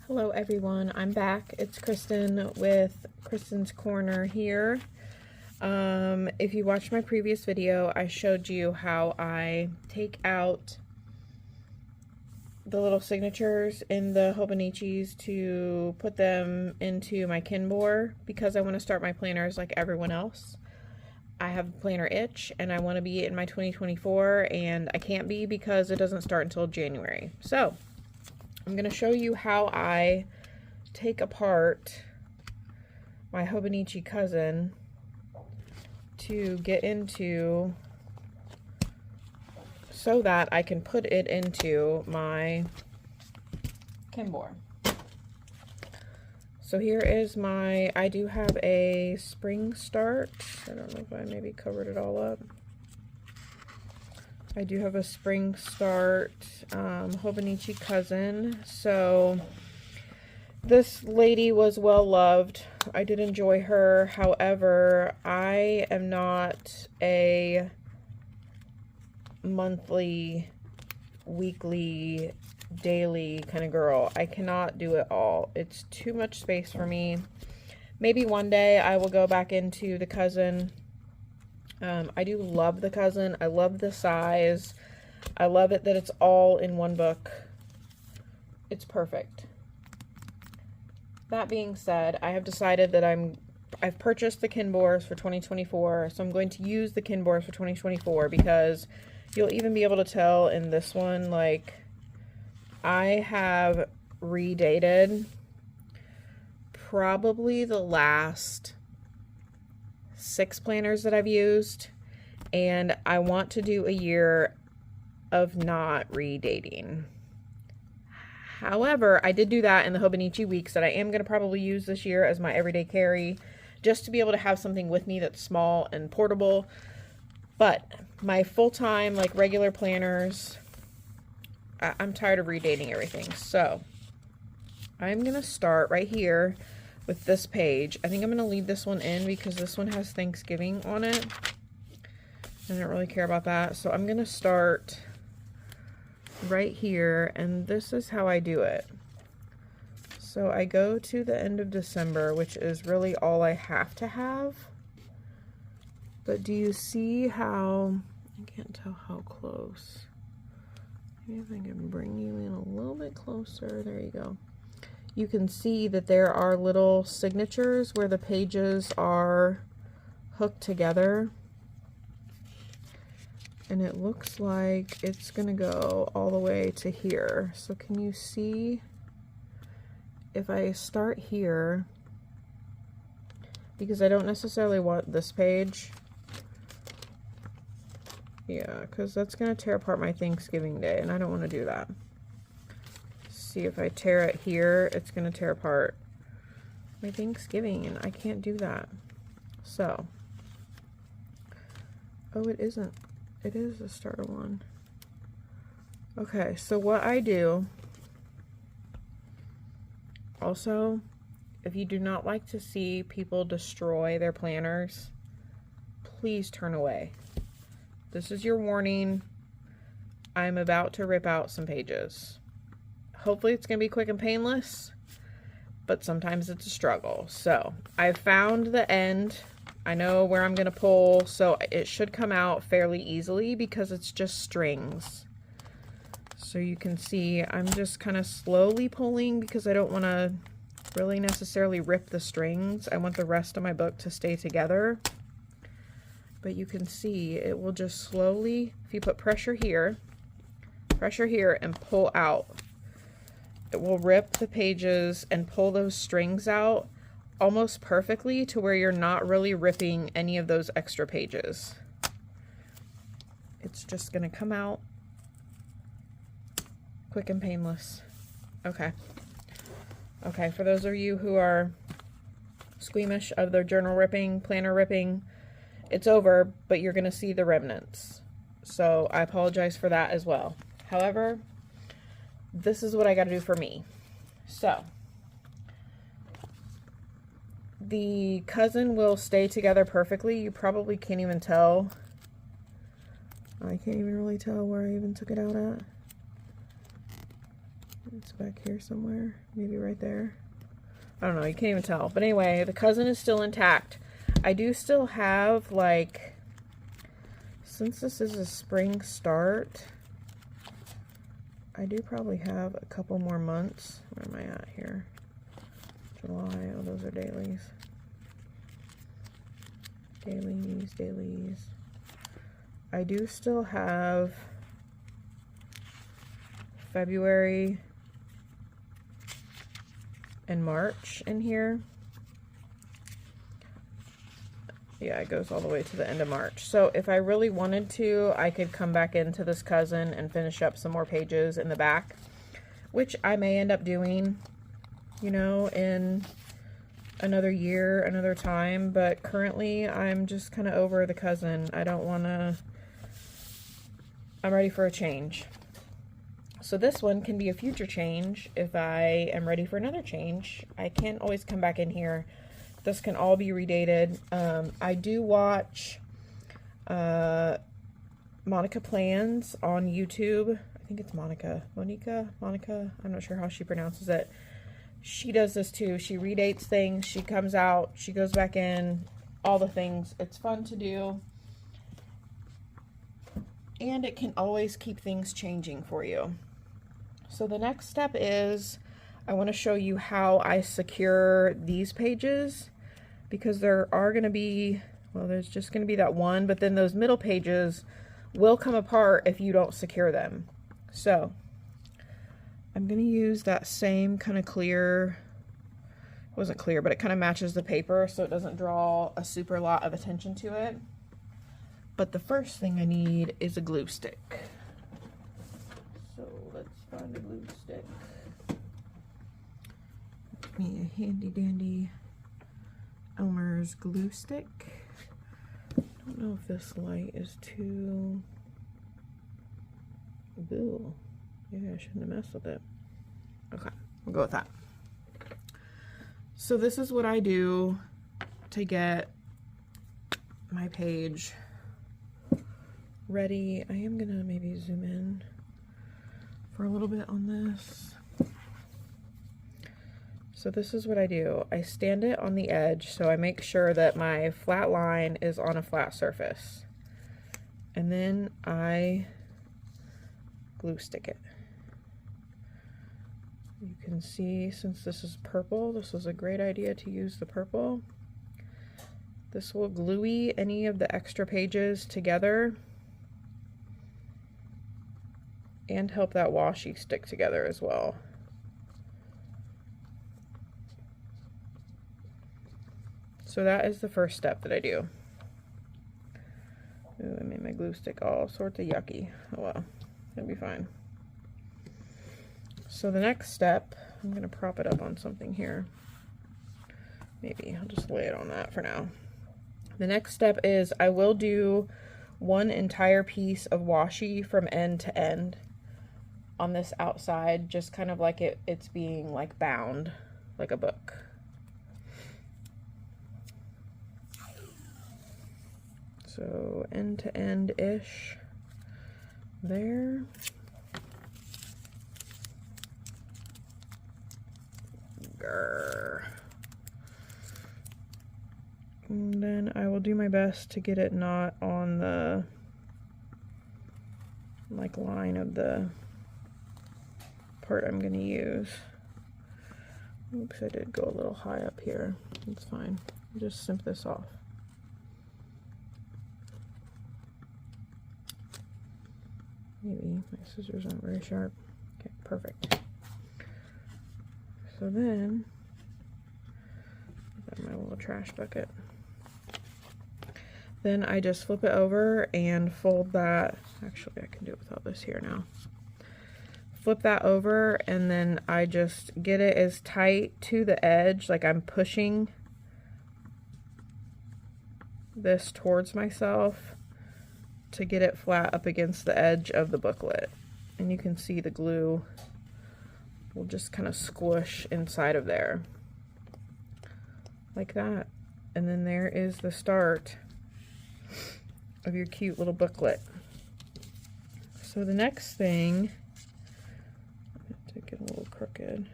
Hello everyone, I'm back. It's Kristen with Kristen's Corner here. If you watched my previous video, I showed you how I take out the little signatures in the Hobonichis to put them into my Kinbor because I want to start my planners like everyone else. I have a planner itch and I want to be in my 2024 and I can't be because it doesn't start until January. So I'm going to show you how I take apart my Hobonichi Cousin to get into so that I can put it into my Kinbor. So here is my, I do have a spring start. I don't know if I maybe covered it all up. I do have a spring start Hobonichi Cousin. So this lady was well loved. I did enjoy her. However, I am not a monthly, weekly, daily kind of girl. I cannot do it all. It's too much space for me. Maybe one day I will go back into the Cousin. I do love the Cousin. I love the size. I love it that it's all in one book. It's perfect. That being said, I have decided that I've purchased the Kinbors for 2024, so I'm going to use the Kinbors for 2024 because you'll even be able to tell in this one, like, I have redated probably the last 6 planners that I've used, and I want to do a year of not redating. However, I did do that in the Hobonichi weeks that I am going to probably use this year as my everyday carry, just to be able to have something with me that's small and portable. But my full-time, like, regular planners, I'm tired of redating everything. So I'm going to start right here with this page. I think I'm going to leave this one in because this one has Thanksgiving on it. I don't really care about that. So I'm going to start right here, and this is how I do it. So I go to the end of December, which is really all I have to have. But do you see how, I can't tell how close. Maybe if I can bring you in a little bit closer. There you go. You can see that there are little signatures where the pages are hooked together. And it looks like it's going to go all the way to here. So can you see if I start here, because I don't necessarily want this page. Yeah, because that's going to tear apart my Thanksgiving Day, and I don't want to do that. See, if I tear it here, it's going to tear apart my Thanksgiving, and I can't do that. So, oh, it isn't. It is a starter one. Okay, so what I do, also, if you do not like to see people destroy their planners, please turn away. This is your warning. I'm about to rip out some pages. Hopefully it's going to be quick and painless, but sometimes it's a struggle. So I found the end. I know where I'm going to pull, so it should come out fairly easily because it's just strings. So you can see I'm just kind of slowly pulling because I don't want to really necessarily rip the strings. I want the rest of my book to stay together. But you can see it will just slowly, if you put pressure here, and pull out, it will rip the pages and pull those strings out almost perfectly to where you're not really ripping any of those extra pages. It's just going to come out quick and painless. Okay. Okay, for those of you who are squeamish of the journal ripping, planner ripping, it's over, but you're going to see the remnants. So I apologize for that as well. However, this is what I got to do for me. So the Cousin will stay together perfectly. You probably can't even tell. I can't even really tell where I even took it out at. It's back here somewhere, maybe right there. I don't know, you can't even tell. But anyway, the cousin is still intact. I do still have, like, since this is a spring start, I do probably have a couple more months. Where am I at here? July, oh, those are dailies. Dailies. I do still have February and March in here. Yeah, it goes all the way to the end of March. So if I really wanted to, I could come back into this cousin and finish up some more pages in the back, which I may end up doing, you know, in another year, another time. But currently I'm just kind of over the cousin. I don't want to, I'm ready for a change. So this one can be a future change if I am ready for another change. I can't always come back in here. This can all be redated. I do watch Monica Plans on YouTube. I think it's Monica. I'm not sure how she pronounces it. She does this too. She redates things. She comes out. She goes back in. All the things. It's fun to do. And it can always keep things changing for you. So the next step is I want to show you how I secure these pages, because there are going to be, well, there's just going to be that one, but then those middle pages will come apart if you don't secure them. So I'm going to use that same kind of clear, it wasn't clear, but it kind of matches the paper so it doesn't draw a super lot of attention to it. But the first thing I need is a glue stick. So let's find a glue stick. Get me a handy dandy Elmer's glue stick. I don't know if this light is too... Ooh. Maybe I shouldn't have messed with it. Okay, we'll go with that. So this is what I do to get my page ready. I am gonna maybe zoom in for a little bit on this. So this is what I do. I stand it on the edge, so I make sure that my flat line is on a flat surface. And then I glue stick it. You can see, since this is purple, this is a great idea to use the purple. This will glue any of the extra pages together and help that washi stick together as well. So that is the first step that I do. Ooh, I made my glue stick all sorts of yucky. Oh well, it'll be fine. So the next step, I'm gonna prop it up on something here. Maybe I'll just lay it on that for now. The next step is I will do one entire piece of washi from end to end on this outside, just kind of like it's being like bound like a book. So end to end-ish there. Grr. And then I will do my best to get it not on the like line of the part I'm going to use. Oops, I did go a little high up here. It's fine. I'll just snip this off. Maybe my scissors aren't very sharp. Okay, perfect. So then, put that in my little trash bucket. Then I just flip it over and fold that. Actually, I can do it without this here now. Flip that over, and then I just get it as tight to the edge, like I'm pushing this towards myself to get it flat up against the edge of the booklet. And you can see the glue will just kind of squish inside of there like that. And then there is the start of your cute little booklet. So the next thing, to get a little crooked.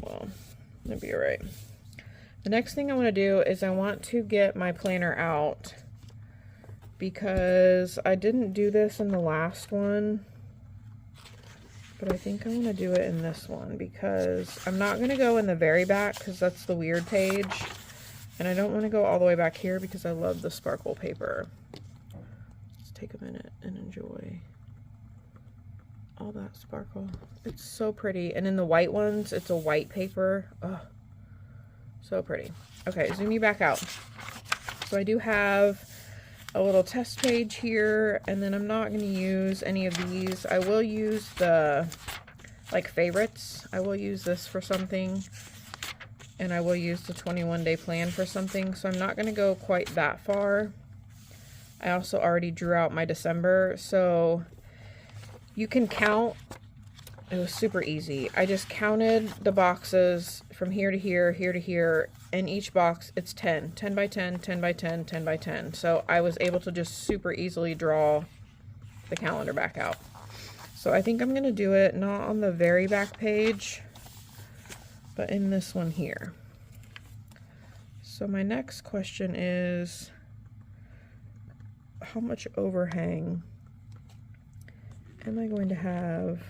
Well, it'll be all right. The next thing I want to do is I want to get my planner out, because I didn't do this in the last one, but I think I want to do it in this one, because I'm not going to go in the very back because that's the weird page, and I don't want to go all the way back here because I love the sparkle paper. Let's take a minute and enjoy all that sparkle. It's so pretty, and in the white ones, it's a white paper. Oh, so pretty. Okay, zoom you back out. So I do have a little test page here, and then I'm not going to use any of these. I will use the like favorites. I will use this for something, and I will use the 21-day plan for something, so I'm not going to go quite that far. I also already drew out my December, so you can count. It was super easy. I just counted the boxes from here to here, here to here. In each box, it's 10. 10 by 10, 10 by 10, 10 by 10. So I was able to just super easily draw the calendar back out. So I think I'm going to do it not on the very back page, but in this one here. So my next question is, how much overhang am I going to have?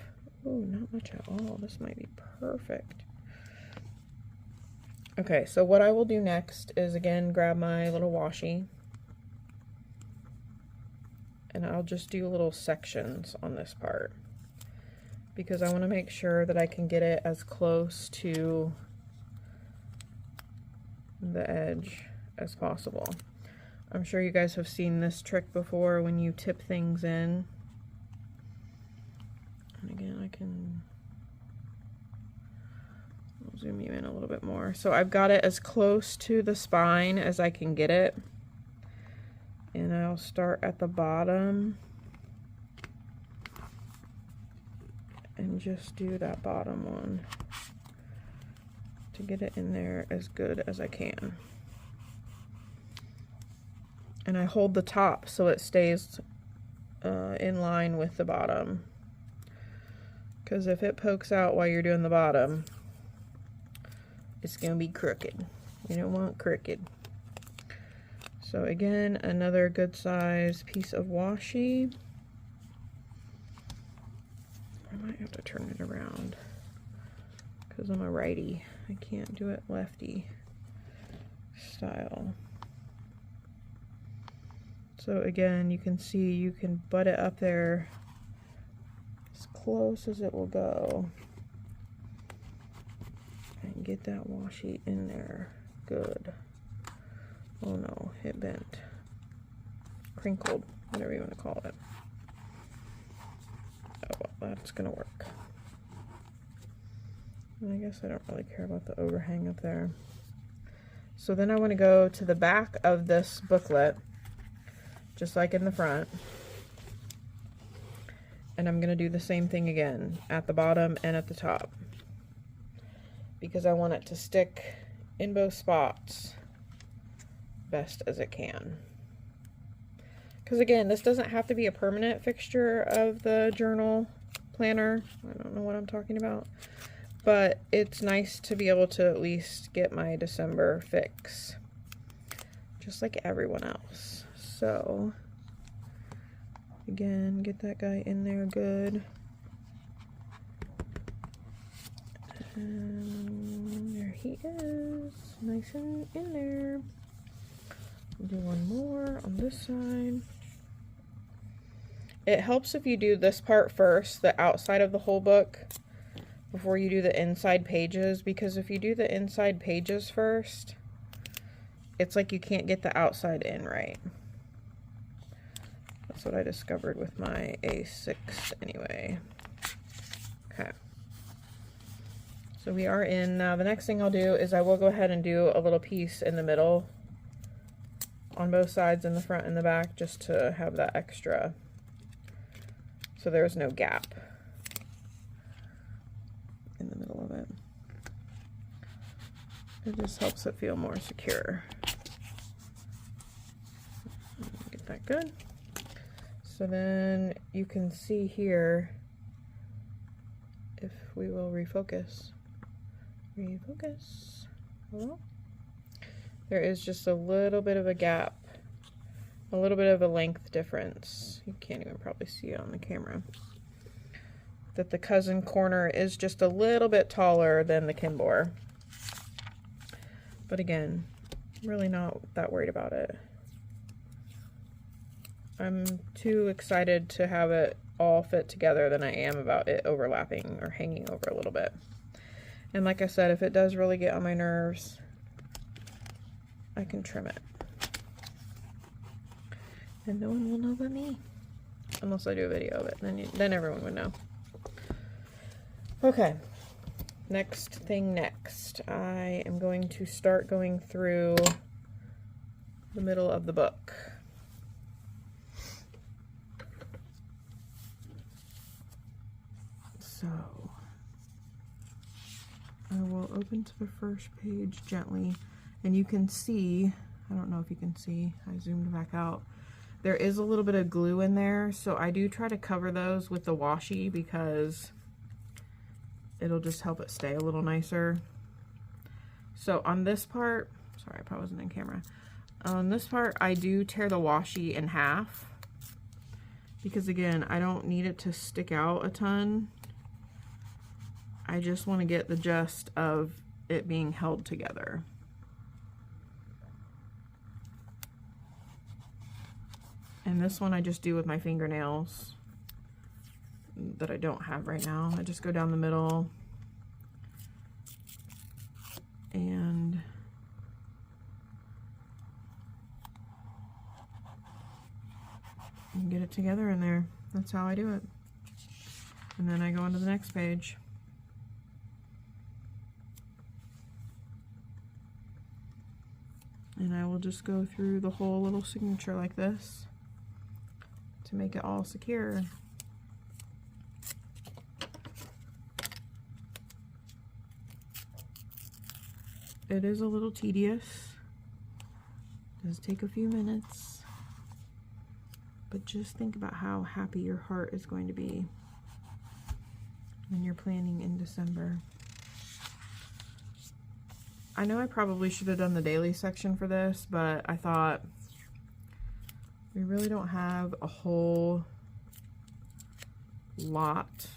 Oh, not much at all. This might be perfect. Okay, so what I will do next is, again, grab my little washi, and I'll just do little sections on this part, because I want to make sure that I can get it as close to the edge as possible. I'm sure you guys have seen this trick before when you tip things in. And again, I can zoom you in a little bit more. So I've got it as close to the spine as I can get it. And I'll start at the bottom and just do that bottom one to get it in there as good as I can. And I hold the top so it stays in line with the bottom, because if it pokes out while you're doing the bottom, it's gonna be crooked. You don't want crooked. So again, another good size piece of washi. I might have to turn it around because I'm a righty. I can't do it lefty style. So again, you can see you can butt it up there as close as it will go and get that washi in there good. Oh no, it bent, crinkled, whatever you want to call it. Oh, well, that's gonna work. And I guess I don't really care about the overhang up there. So then I want to go to the back of this booklet, just like in the front, and I'm gonna do the same thing again at the bottom and at the top, because I want it to stick in both spots best as it can. Because again, this doesn't have to be a permanent fixture of the journal planner. I don't know what I'm talking about, but it's nice to be able to at least get my December fix, just like everyone else. So again, get that guy in there good. And there he is, nice and in there. We'll do one more on this side. It helps if you do this part first, the outside of the whole book, before you do the inside pages, because if you do the inside pages first, it's like you can't get the outside in right. That's what I discovered with my A6 anyway. Okay. So we are in. Now the next thing I'll do is I will go ahead and do a little piece in the middle on both sides, in the front and the back, just to have that extra, so there's no gap in the middle of it. It just helps it feel more secure. Get that good. So then you can see here, we will refocus. Refocus. Hello? There is just a little bit of a gap, a little bit of a length difference. You can't even probably see it on the camera. That the Cousin corner is just a little bit taller than the Kinbor. But again, really not that worried about it. I'm too excited to have it all fit together than I am about it overlapping or hanging over a little bit. And like I said, if it does really get on my nerves, I can trim it. And no one will know but me. Unless I do a video of it, then everyone would know. Okay, next thing next. I am going to start going through the middle of the book. So, I will open to the first page gently, and you can see, I don't know if you can see, I zoomed back out, there is a little bit of glue in there, so I do try to cover those with the washi because it'll just help it stay a little nicer. So on this part, sorry, I probably wasn't in camera, on this part I do tear the washi in half because again, I don't need it to stick out a ton. I just want to get the gist of it being held together. And this one I just do with my fingernails that I don't have right now. I just go down the middle and get it together in there. That's how I do it. And then I go on to the next page. And I will just go through the whole little signature like this to make it all secure. It is a little tedious. It does take a few minutes. But just think about how happy your heart is going to be when you're planning in December. I know I probably should have done the daily section for this, but I thought we really don't have a whole lot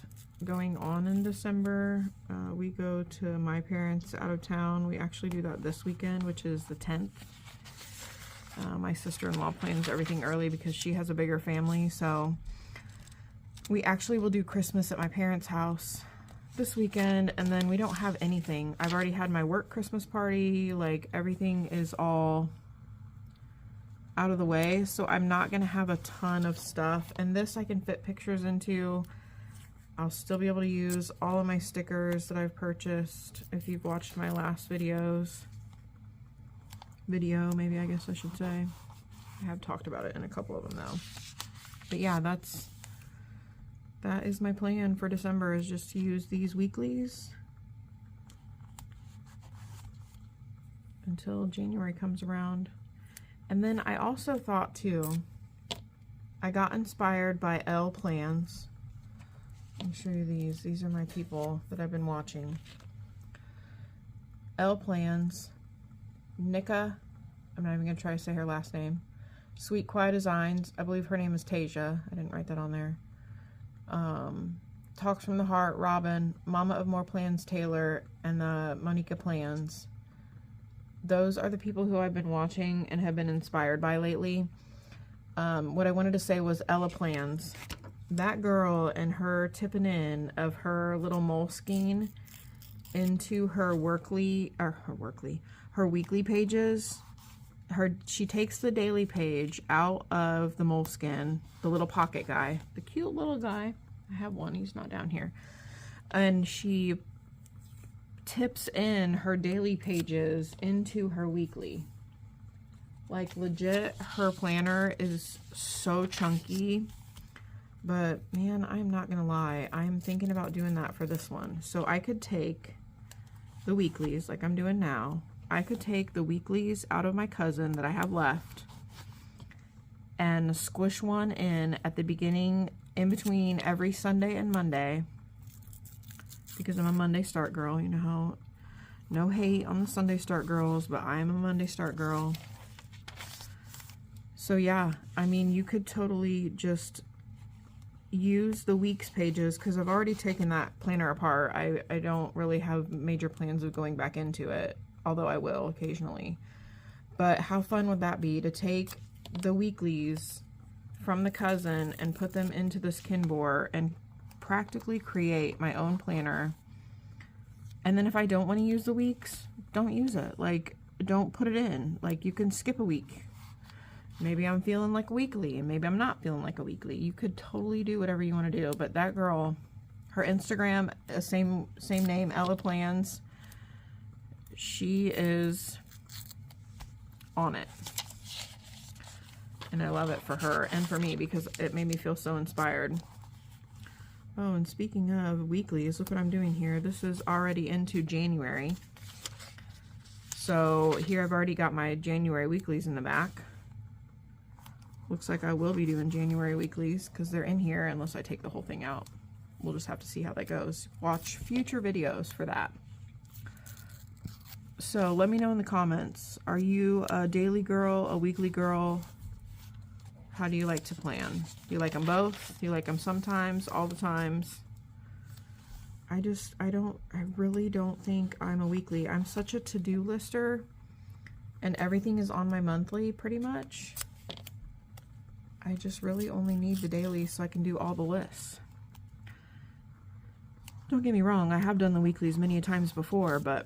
going on in December. We go to my parents out of town. We actually do that this weekend, which is the 10th. My sister-in-law plans everything early because she has a bigger family, so we actually will do Christmas at my parents' house this weekend, and then we don't have anything. I've already had my work Christmas party, like everything is all out of the way, so I'm not gonna have a ton of stuff, and this I can fit pictures into. I'll still be able to use all of my stickers that I've purchased if you've watched my last video, maybe I guess I should say. I have talked about it in a couple of them though. But yeah, that is my plan for December, is just to use these weeklies until January comes around. And then I also thought too, I got inspired by L Plans. Let me show you these. These are my people that I've been watching. L Plans, Nika, I'm not even going to try to say her last name, Sweet Quiet Designs, I believe her name is Tasia, I didn't write that on there. Talks from the Heart, Robin, Mama of More Plans, Taylor, and the Monica Plans. Those are the people who I've been watching and have been inspired by lately. What I wanted to say was Ella Plans. That girl and her tipping in of her little Moleskine into her weekly pages. She takes the daily page out of the Moleskine, the little pocket guy, the cute little guy. I have one, he's not down here. And she tips in her daily pages into her weekly. Like legit, her planner is so chunky. But man, I'm not gonna lie, I'm thinking about doing that for this one. So I could take the weeklies like I'm doing now. I could take the weeklies out of my Cousin that I have left and squish one in at the beginning, in between every Sunday and Monday, because I'm a Monday start girl. You know how, no hate on the Sunday start girls, but I am a Monday start girl. So yeah, I mean, you could totally just use the weeks pages, because I've already taken that planner apart. I don't really have major plans of going back into it, although I will occasionally. But how fun would that be to take the weeklies from the Cousin and put them into this Kinbor and practically create my own planner. And then if I don't want to use the weeks, don't use it. Like, don't put it in. Like, you can skip a week. Maybe I'm feeling like a weekly, and maybe I'm not feeling like a weekly. You could totally do whatever you want to do. But that girl, her Instagram, same name, Ella Plans. She is on it. And I love it for her and for me, because it made me feel so inspired. Oh, and speaking of weeklies, look what I'm doing here. This is already into January. So here I've already got my January weeklies in the back. Looks like I will be doing January weeklies because they're in here unless I take the whole thing out. We'll just have to see how that goes. Watch future videos for that. So let me know in the comments. Are you a daily girl, a weekly girl? How do you like to plan? Do you like them both? Do you like them sometimes, all the times? I really don't think I'm a weekly. I'm such a to-do lister, and everything is on my monthly pretty much. I just really only need the daily so I can do all the lists. Don't get me wrong, I have done the weeklies many times before, but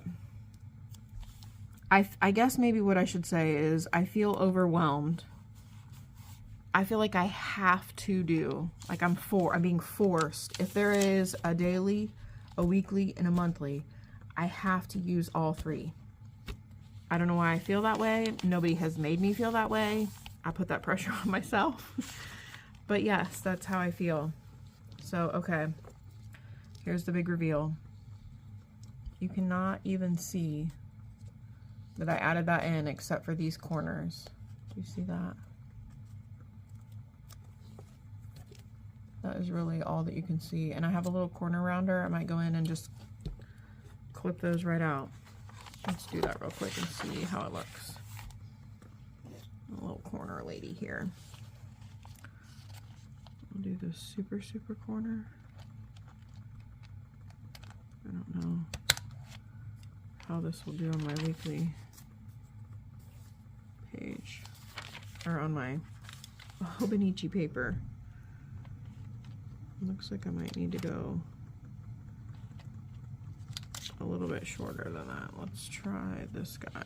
I guess maybe what I should say is I feel overwhelmed. I feel like I have to do, like I'm being forced. If there is a daily, a weekly, and a monthly, I have to use all three. I don't know why I feel that way. Nobody has made me feel that way. I put that pressure on myself. But yes, that's how I feel. So, okay. Here's the big reveal. You cannot even see that I added that in except for these corners. Do you see that? That is really all that you can see. And I have a little corner rounder. I might go in and just clip those right out. Let's do that real quick and see how it looks. A little corner lady here. I'll do the super corner. I don't know how this will do on my weekly page, or on my Hobonichi paper. Looks like I might need to go a little bit shorter than that. Let's try this guy.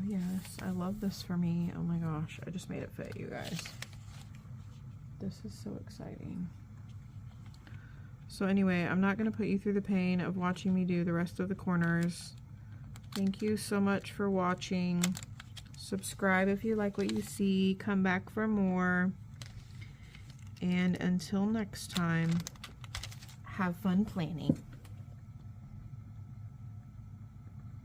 Yes, I love this for me. Oh my gosh, I just made it fit, you guys. This is so exciting. So anyway, I'm not going to put you through the pain of watching me do the rest of the corners. Thank you so much for watching. Subscribe if you like what you see. Come back for more. And until next time, have fun planning.